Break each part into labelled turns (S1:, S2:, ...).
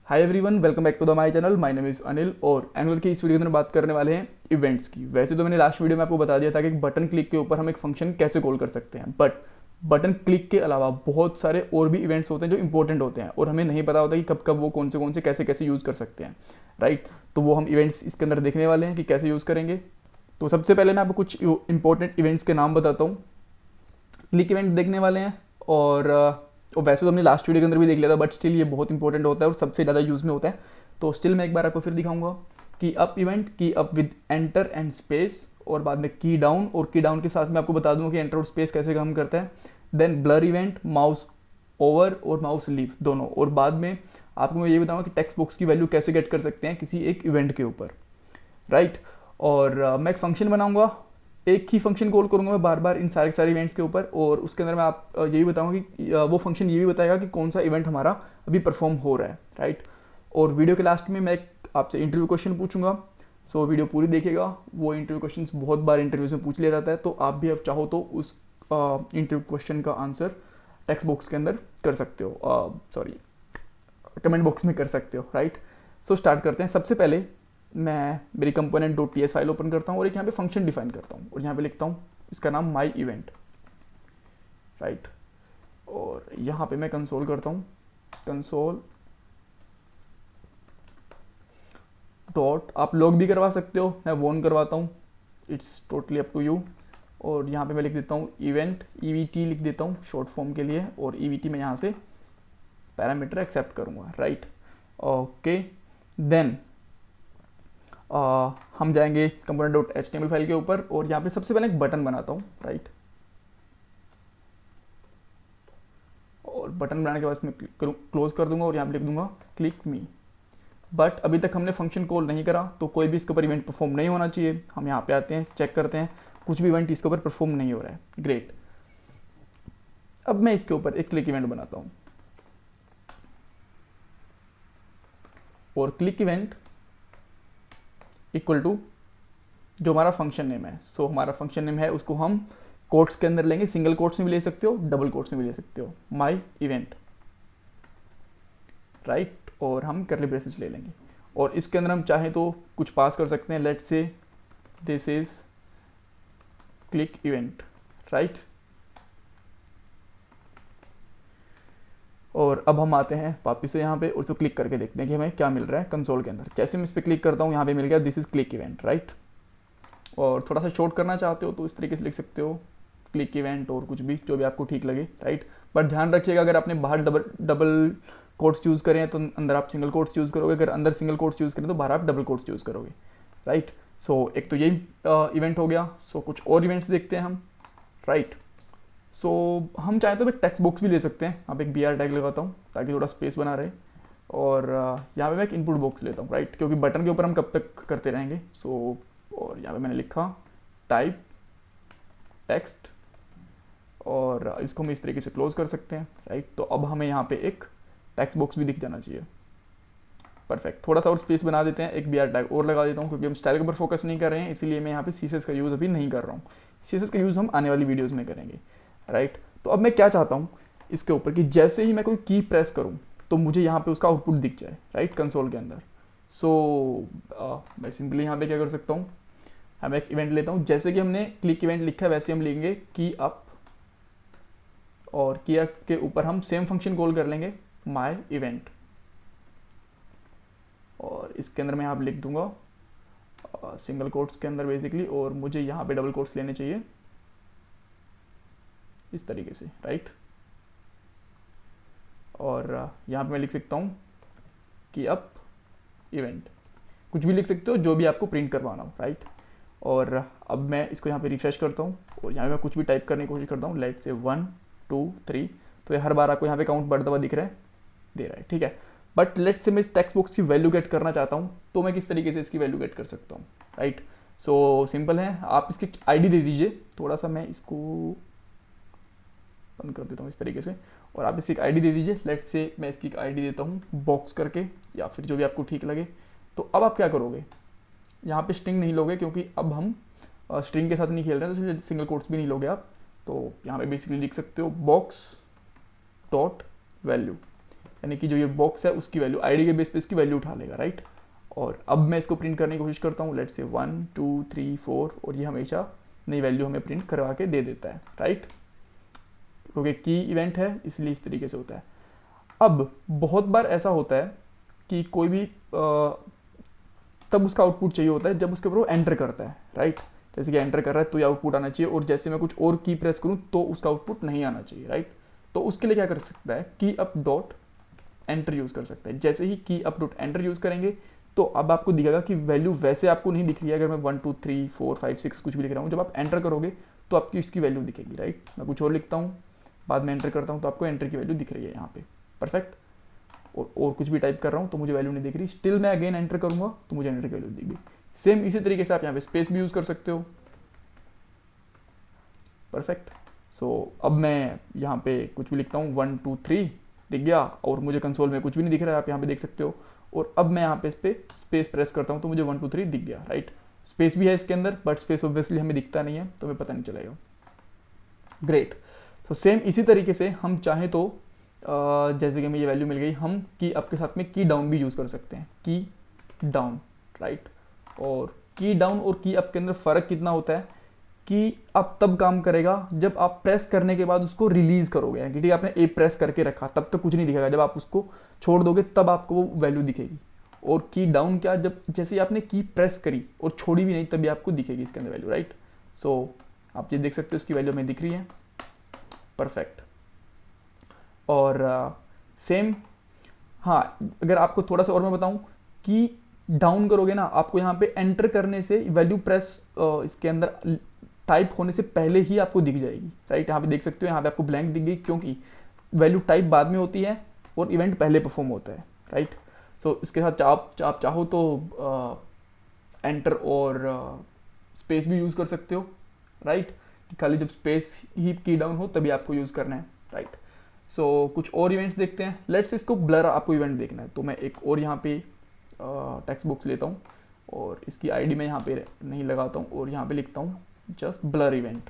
S1: Hi everyone, welcome back to the my channel. My name is Anil और Angular की इस video के अंदर बात करने वाले हैं इवेंट्स की। वैसे तो मैंने लास्ट वीडियो में आपको बता दिया था कि एक बटन क्लिक के ऊपर हम एक फंक्शन कैसे कॉल कर सकते हैं, बट बटन क्लिक के अलावा बहुत सारे और भी इवेंट्स होते हैं जो इंपॉर्टेंट होते हैं और हमें नहीं पता होता कि कब कब वो कौन से कैसे कैसे यूज़ कर सकते हैं, राइट। तो वो हम इवेंट्स इसके अंदर देखने वाले हैं कि कैसे यूज़ करेंगे। तो सबसे पहले मैं आपको कुछ इंपॉर्टेंट इवेंट्स के नाम बताता हूँ। क्लिक इवेंट देखने वाले हैं और वैसे तो हमने लास्ट वीडियो के अंदर भी देख लिया था, बट स्टिल ये बहुत इंपॉर्टेंट होता है और सबसे ज़्यादा यूज़ में होता है। तो स्टिल मैं एक बार आपको फिर दिखाऊंगा कि अप इवेंट, की up with enter and space, और बाद में की डाउन, और की डाउन के साथ में आपको बता दूंगा कि एंटर और स्पेस कैसे काम करता है। Then blur event, mouse over और माउस लीव दोनों, और बाद में आपको मैं ये बताऊंगा कि टेक्स्ट बॉक्स की वैल्यू कैसे गेट कर सकते हैं किसी एक इवेंट के ऊपर, राइट। और मैं एक फंक्शन बनाऊंगा, एक ही फंक्शन कॉल करूंगा मैं बार बार इन सारे इवेंट्स के ऊपर, और उसके अंदर मैं आप यही बताऊंगा कि वो फंक्शन ये भी बताएगा कि कौन सा इवेंट हमारा अभी परफॉर्म हो रहा है, राइट। और वीडियो के लास्ट में मैं आपसे इंटरव्यू क्वेश्चन पूछूंगा, सो वीडियो पूरी देखिएगा। वो इंटरव्यू क्वेश्चन बहुत बार इंटरव्यूज में पूछ लिया जाता है, तो आप भी अब चाहो तो उस इंटरव्यू क्वेश्चन का आंसर टेक्स्ट बॉक्स के अंदर कर सकते हो, सॉरी कमेंट बॉक्स में कर सकते हो, राइट। सो स्टार्ट करते हैं। सबसे पहले मैं मेरी component dot T S file open करता हूँ और एक यहाँ पे फंक्शन डिफाइन करता हूँ और यहाँ पे लिखता हूँ इसका नाम माई इवेंट, राइट। और यहाँ पे मैं कंसोल करता हूँ, कंसोल डॉट, आप लॉग भी करवा सकते हो, मैं वॉन करवाता हूँ, it's totally up to you. और यहाँ पे मैं लिख देता हूँ इवेंट, ई वी टी लिख देता हूँ शॉर्ट फॉर्म के लिए, और ई वी टी मैं यहाँ से पैरामीटर एक्सेप्ट करूँगा, राइट। ओके, देन हम जाएंगे component dot H T M L file के ऊपर और यहाँ पे सबसे पहले एक बटन बनाता हूँ, राइट। और बटन बनाने के बाद मैं क्लोज कर दूंगा और यहाँ पे लिख दूंगा क्लिक मी। बट अभी तक हमने फंक्शन कॉल नहीं करा, तो कोई भी इसके ऊपर इवेंट परफॉर्म नहीं होना चाहिए। हम यहाँ पे आते हैं, चेक करते हैं, कुछ भी इवेंट इसके ऊपर परफॉर्म नहीं हो रहा है, ग्रेट। अब मैं इसके ऊपर एक क्लिक इवेंट बनाता हूँ और क्लिक इवेंट इक्वल टू जो हमारा फंक्शन नेम है। सो हमारा फंक्शन नेम है, उसको हम कोट्स के अंदर लेंगे, सिंगल कोट्स में भी ले सकते हो, डबल कोट्स में भी ले सकते हो, माई इवेंट, राइट। और हम करली ब्रेसेस ले लेंगे और इसके अंदर हम चाहें तो कुछ पास कर सकते हैं, let's say this is click event, right. और अब हम आते हैं वापिस से यहाँ पे और उसको क्लिक करके देखते हैं कि हमें क्या मिल रहा है कंसोल के अंदर। जैसे मैं इस पर क्लिक करता हूँ, यहाँ पे मिल गया this is click event, right. और थोड़ा सा शॉर्ट करना चाहते हो तो इस तरीके से लिख सकते हो, क्लिक इवेंट, और कुछ भी जो भी आपको ठीक लगे, राइट। बट ध्यान रखिएगा, अगर आपने बाहर डबल कोट्स यूज़ करें तो अंदर आप सिंगल कोट्स यूज़ करोगे, अगर अंदर सिंगल कोट्स यूज़ करें तो बाहर आप डबल कोट्स यूज़ करोगे, राइट। सो एक तो यही इवेंट हो गया। सो कुछ और इवेंट्स देखते हैं हम, राइट। सो हम चाहें तो एक टेक्स्ट बॉक्स भी ले सकते हैं। आप एक बी आर टैग लगाता हूँ ताकि थोड़ा स्पेस बना रहे, और यहाँ पे मैं एक इनपुट बॉक्स लेता हूँ, राइट, क्योंकि बटन के ऊपर हम कब तक करते रहेंगे। सो और यहाँ पे मैंने लिखा टाइप टेक्स्ट, और इसको हम इस तरीके से क्लोज कर सकते हैं, राइट। तो अब हमें यहाँ पे एक टेक्स्ट बॉक्स भी दिख जाना चाहिए, परफेक्ट। थोड़ा सा और स्पेस बना देते हैं, एक बी आर टैग और लगा देता हूँ, क्योंकि हम स्टाइल के ऊपर फोकस नहीं कर रहे हैं, इसीलिए मैं यहाँ पे सीएसएस का यूज़ अभी नहीं कर रहा हूँ। सीएसएस का यूज़ हम आने वाली वीडियोज़ में करेंगे, राइट। तो अब मैं क्या चाहता हूँ इसके ऊपर कि जैसे ही मैं कोई की प्रेस करूँ तो मुझे यहाँ पे उसका आउटपुट दिख जाए, राइट, कंसोल के अंदर। सो मैं सिंपली यहाँ पे क्या कर सकता हूँ, मैं एक इवेंट लेता हूँ, जैसे कि हमने क्लिक इवेंट लिखा है वैसे हम लेंगे की अप, और की अप के ऊपर हम सेम फंक्शन कॉल कर लेंगे माई इवेंट, और इसके अंदर मैं यहाँ पे लिख दूंगा सिंगल कोट्स के अंदर बेसिकली, और मुझे यहाँ पे डबल कोट्स लेने चाहिए इस तरीके से, राइट। और यहाँ पे मैं लिख सकता हूँ कि अप इवेंट, कुछ भी लिख सकते हो जो भी आपको प्रिंट करवाना हो, राइट। और अब मैं इसको यहाँ पे रिफ्रेश करता हूँ और यहाँ पे मैं कुछ भी टाइप करने की कोशिश करता हूँ, लेट से 1 2 3, तो ये हर बार आपको यहाँ पे काउंट बढ़ता हुआ दिख रहा है, दे रहा है, ठीक है। बट लेट से मैं इस टेक्स्ट बॉक्स की वैल्यू गेट करना चाहता हूँ, तो मैं किस तरीके से इसकी वैल्यू गेट कर सकता हूँ, राइट। सो सिंपल है, आप इसकी आईडी दे दीजिए, थोड़ा सा मैं इसको बंद कर देता हूँ इस तरीके से, और आप इसकी एक आईडी दे दीजिए। लेट से मैं इसकी एक आईडी देता हूँ बॉक्स करके, या फिर जो भी आपको ठीक लगे। तो अब आप क्या करोगे, यहाँ पे स्ट्रिंग नहीं लोगे, क्योंकि अब हम स्ट्रिंग के साथ नहीं खेल रहे हैं, तो सिंगल कोट्स भी नहीं लोगे आप। तो यहाँ पे बेसिकली लिख सकते हो बॉक्स डॉट वैल्यू, यानी कि जो ये बॉक्स है उसकी वैल्यू आईडी के बेस पे इसकी वैल्यू उठा लेगा, राइट। और अब मैं इसको प्रिंट करने की कोशिश करता हूँ, लेट्स से 1 2 3 4, और ये हमेशा नई वैल्यू हमें प्रिंट करवा के दे देता है, राइट, क्योंकि की इवेंट है इसलिए इस तरीके से होता है। अब बहुत बार ऐसा होता है कि कोई भी तब उसका आउटपुट चाहिए होता है जब उसके ऊपर वो एंटर करता है, राइट। जैसे कि एंटर कर रहा है तो ये आउटपुट आना चाहिए, और जैसे मैं कुछ और की प्रेस करूँ तो उसका आउटपुट नहीं आना चाहिए, राइट। तो उसके लिए क्या कर सकता है, की अप डॉट एंटर यूज़ कर सकते हैं। जैसे ही की अप डॉट एंटर यूज़ करेंगे तो अब आपको दिखेगा कि वैल्यू वैसे आपको नहीं दिख रही है। अगर मैं 1 2 3 4 5 6 कुछ भी लिख रहा हूँ, जब आप एंटर करोगे तो आपकी इसकी वैल्यू दिखेगी, राइट। मैं कुछ और लिखता हूँ, बाद में एंटर करता हूँ तो आपको एंटर की वैल्यू दिख रही है यहाँ पे, परफेक्ट। और कुछ भी टाइप कर रहा हूँ तो मुझे वैल्यू नहीं दिख रही, स्टिल मैं अगेन एंटर करूँगा तो मुझे एंटर की वैल्यू दिख गई। सेम इसी तरीके से आप यहाँ पे स्पेस भी यूज़ कर सकते हो, परफेक्ट। सो अब मैं यहाँ पे कुछ भी लिखता हूँ 1 2 3 दिख गया, और मुझे कंसोल में कुछ भी नहीं दिख रहा है, आप यहाँ पे देख सकते हो। और अब मैं यहाँ पे इस पर स्पेस प्रेस करता हूँ तो मुझे 1 2 3 दिख गया, राइट। स्पेस भी है इसके अंदर, बट स्पेस ऑब्वियसली हमें दिखता नहीं है तो हमें पता नहीं चलेगा। ग्रेट। तो सेम इसी तरीके से हम चाहें तो जैसे कि हमें ये वैल्यू मिल गई, हम की अप के साथ में की डाउन भी यूज़ कर सकते हैं, की डाउन, राइट। और की डाउन और की अप के अंदर फ़र्क कितना होता है कि अप तब काम करेगा जब आप प्रेस करने के बाद उसको रिलीज़ करोगे, यानी कि ठीक है आपने ए प्रेस करके रखा तब तक कुछ नहीं दिखेगा, जब आप उसको छोड़ दोगे तब आपको वो वैल्यू दिखेगी। और की डाउन क्या, जब जैसे ही आपने की प्रेस करी और छोड़ी भी नहीं तभी आपको दिखेगी इसके अंदर वैल्यू, राइट। सो आप ये देख सकते हो उसकी वैल्यू हमें दिख रही है, परफेक्ट। और सेम, हाँ, अगर आपको थोड़ा सा और मैं बताऊं कि डाउन करोगे ना, आपको यहाँ पे एंटर करने से वैल्यू प्रेस इसके अंदर टाइप होने से पहले ही आपको दिख जाएगी, राइट। यहाँ पे देख सकते हो, यहाँ पे आपको ब्लैंक दिख गई क्योंकि वैल्यू टाइप बाद में होती है और इवेंट पहले परफॉर्म होता है, राइट। सो इसके साथ आप चाहो तो एंटर और स्पेस भी यूज़ कर सकते हो, राइट। खाली जब स्पेस ही की डाउन हो तभी आपको यूज़ करना है, राइट। सो कुछ और इवेंट्स देखते हैं। लेट्स इसको ब्लर आपको इवेंट देखना है तो मैं एक और यहाँ पे टेक्स्ट बॉक्स लेता हूँ और इसकी आईडी मैं यहाँ पे नहीं लगाता हूँ और यहाँ पे लिखता हूँ जस्ट ब्लर इवेंट,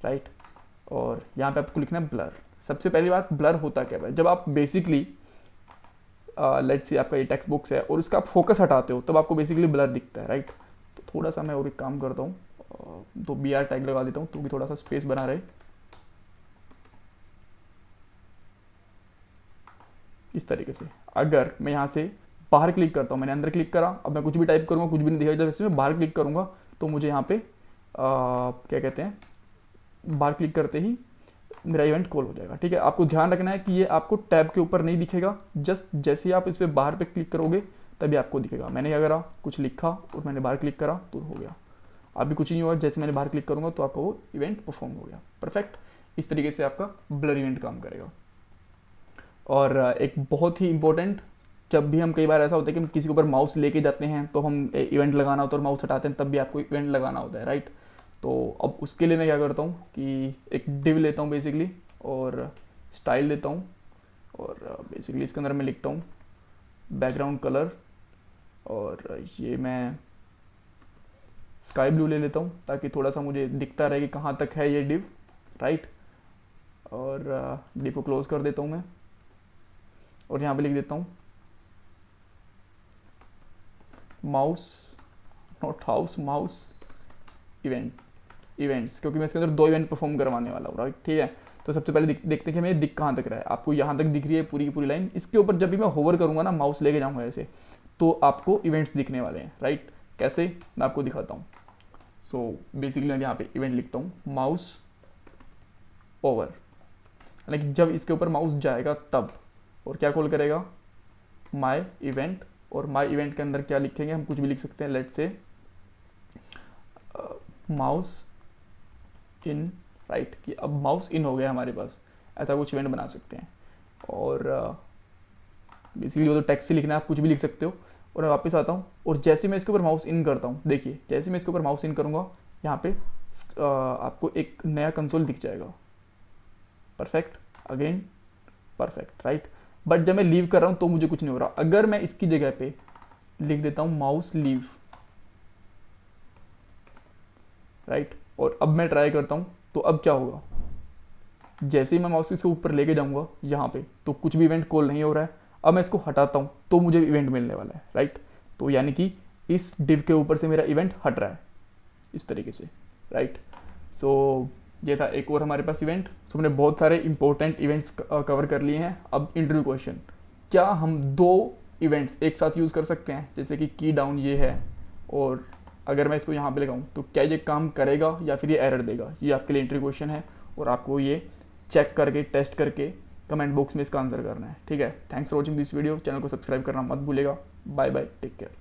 S1: राइट। और यहाँ पे आपको लिखना है ब्लर। सबसे पहली बात, ब्लर होता क्या है, जब आप बेसिकली लेट्स से आपका ये टेक्स्ट बॉक्स है और उसका आप फोकस हटाते हो तब आपको बेसिकली ब्लर दिखता है, राइट। तो थोड़ा सा मैं और एक काम करता हूँ, तो BR टैग लगा देता हूँ तो भी थोड़ा सा स्पेस बना रहे, इस तरीके से। अगर मैं यहाँ से बाहर क्लिक करता हूँ, मैंने अंदर क्लिक करा, अब मैं कुछ भी टाइप करूँगा कुछ भी नहीं दिखेगा। जब इसमें बाहर क्लिक करूँगा तो मुझे यहाँ पे क्या कहते हैं, बाहर क्लिक करते ही मेरा इवेंट कॉल हो जाएगा, ठीक है। आपको ध्यान रखना है कि ये आपको टैब के ऊपर नहीं दिखेगा, जस्ट जैसे ही आप इस पर बाहर पे क्लिक करोगे तभी आपको दिखेगा। मैंने क्या करा, कुछ लिखा और मैंने बाहर क्लिक करा तो हो गया। अभी कुछ नहीं हुआ, जैसे मैंने बाहर क्लिक करूँगा तो आपका वो इवेंट परफॉर्म हो गया, परफेक्ट। इस तरीके से आपका ब्लर इवेंट काम करेगा। और एक बहुत ही इंपॉर्टेंट, जब भी हम कई बार ऐसा होता है कि हम किसी के ऊपर माउस लेके जाते हैं तो हम इवेंट लगाना होता है और माउस हटाते हैं तब भी आपको इवेंट लगाना होता है, राइट। तो अब उसके लिए मैं क्या करता हूँ कि एक डिव लेता हूँ बेसिकली और स्टाइल देता हूँ और बेसिकली इसके अंदर मैं लिखता हूँ बैकग्राउंड कलर और ये मैं स्काई ब्लू ले लेता हूँ ताकि थोड़ा सा मुझे दिखता रहे कि कहाँ तक है ये डिव, राइट। और डिव को क्लोज कर देता हूँ मैं और यहाँ पे लिख देता हूँ mouse, not house, mouse events, क्योंकि मैं इसके अंदर 2 इवेंट परफॉर्म करवाने वाला हूँ, राइट, ठीक है। तो सबसे पहले देखते हैं कि हमें दिख कहाँ तक रहा है। आपको यहाँ तक दिख रही है पूरी की पूरी लाइन, इसके ऊपर जब भी मैं होवर करूँगा ना, माउस लेके जाऊँगा ऐसे, तो आपको इवेंट्स दिखने वाले हैं, राइट। कैसे, मैं आपको दिखाता हूँ। सो बेसिकली मैं यहाँ पे इवेंट लिखता हूँ माउस ओवर, यानी कि जब इसके ऊपर माउस जाएगा तब, और क्या कॉल करेगा, माई इवेंट। और माई इवेंट के अंदर क्या लिखेंगे, हम कुछ भी लिख सकते हैं, लेट से माउस इन, राइट, कि अब माउस इन हो गया हमारे पास, ऐसा कुछ इवेंट बना सकते हैं। और बेसिकली वो तो टेक्स्ट से लिखना है, आप कुछ भी लिख सकते हो। और मैं वापस आता हूँ और जैसे मैं इसके ऊपर माउस इन करता हूँ, देखिए जैसे मैं इसके ऊपर माउस इन करूँगा यहाँ पे आपको एक नया कंसोल दिख जाएगा, perfect, again perfect, right. But जब मैं लीव कर रहा हूँ तो मुझे कुछ नहीं हो रहा। अगर मैं इसकी जगह पे लिख देता हूँ माउस लीव, राइट, और अब मैं ट्राई करता हूँ तो अब क्या होगा, जैसे ही मैं माउस इसको ऊपर लेके जाऊँगा यहाँ पे, तो कुछ भी इवेंट कॉल नहीं हो रहा है। अब मैं इसको हटाता हूँ तो मुझे इवेंट मिलने वाला है, राइट। तो यानी कि इस डिव के ऊपर से मेरा इवेंट हट रहा है इस तरीके से, राइट। सो ये था एक और हमारे पास इवेंट। सो हमने बहुत सारे इंपॉर्टेंट इवेंट्स कवर कर लिए हैं। अब इंटरव्यू क्वेश्चन, क्या हम 2 इवेंट्स एक साथ यूज़ कर सकते हैं? जैसे कि की डाउन ये है, और अगर मैं इसको यहाँ पे लगाऊँ तो क्या ये काम करेगा या फिर ये एरर देगा? ये आपके लिए इंटरव्यू क्वेश्चन है, और आपको ये चेक करके, टेस्ट करके कमेंट बॉक्स में इसका आंसर करना है, ठीक है। Thanks for watching this video. Channel को सब्सक्राइब करना मत भूलेगा। Bye bye, take care.